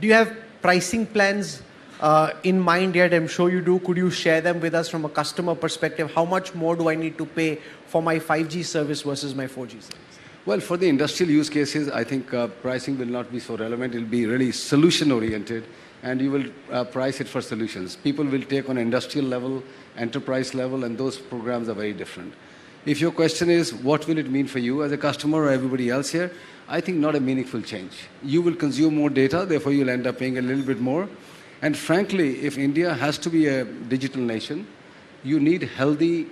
Do you have pricing plans in mind yet? I'm sure you do. Could you share them with us from a customer perspective? How much more do I need to pay for my 5G service versus my 4G service? Well, for the industrial use cases, I think pricing will not be so relevant. It will be really solution-oriented, and you will price it for solutions. People will take on industrial level, enterprise level, and those programs are very different. If your question is, what will it mean for you as a customer or everybody else here? I think not a meaningful change. You will consume more data, therefore you'll end up paying a little bit more. And frankly, if India has to be a digital nation, you need healthy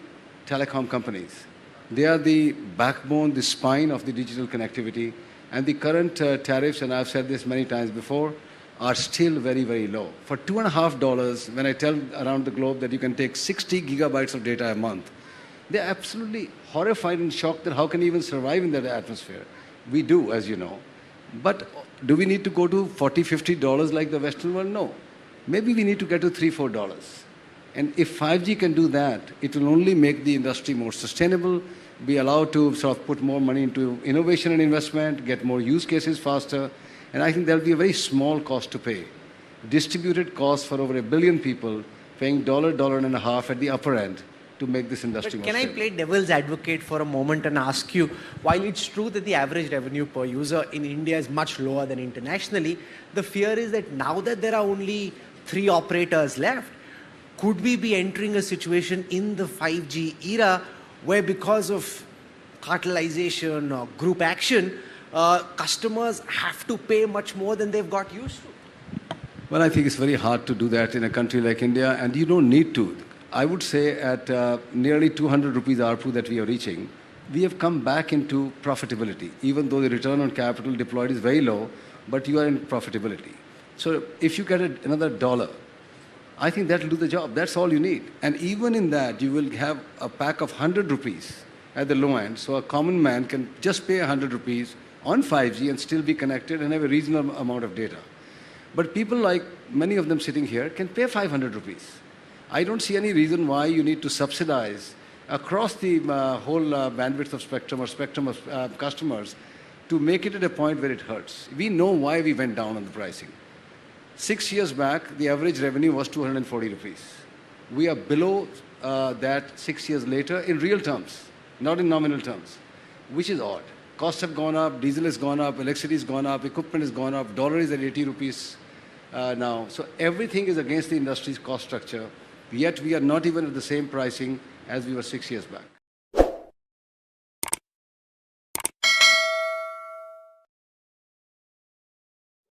telecom companies. They are the backbone, the spine of the digital connectivity. And the current tariffs, and I've said this many times before, are still very, very low. For $2.50, when I tell around the globe that you can take 60 gigabytes of data a month, they're absolutely horrified and shocked that how can you even survive in that atmosphere? We do, as you know. But do we need to go to $40, $50 like the Western world? No. Maybe we need to get to $3, $4. And if 5G can do that, it will only make the industry more sustainable, be allowed to sort of put more money into innovation and investment, get more use cases faster. And I think there'll be a very small cost to pay. Distributed costs for over 1 billion people, paying $1, $1.50 at the upper end to make this industry more stable. Can I play devil's advocate for a moment and ask you, while it's true that the average revenue per user in India is much lower than internationally, the fear is that now that there are only 3 operators left, could we be entering a situation in the 5G era where because of cartelization or group action, customers have to pay much more than they've got used to? Well, I think it's very hard to do that in a country like India, and you don't need to. I would say at nearly 200 rupees ARPU that we are reaching, we have come back into profitability, even though the return on capital deployed is very low, but you are in profitability. So if you get another $1, I think that will do the job. That's all you need. And even in that, you will have a pack of 100 rupees at the low end. So a common man can just pay 100 rupees on 5G and still be connected and have a reasonable amount of data. But people like many of them sitting here can pay 500 rupees. I don't see any reason why you need to subsidize across the whole bandwidth of spectrum or spectrum of customers to make it at a point where it hurts. We know why we went down on the pricing. 6 years back, the average revenue was 240 rupees. We are below that 6 years later in real terms, not in nominal terms, which is odd. Costs have gone up, diesel has gone up, electricity has gone up, equipment has gone up, dollar is at 80 rupees now. So everything is against the industry's cost structure, yet we are not even at the same pricing as we were 6 years back.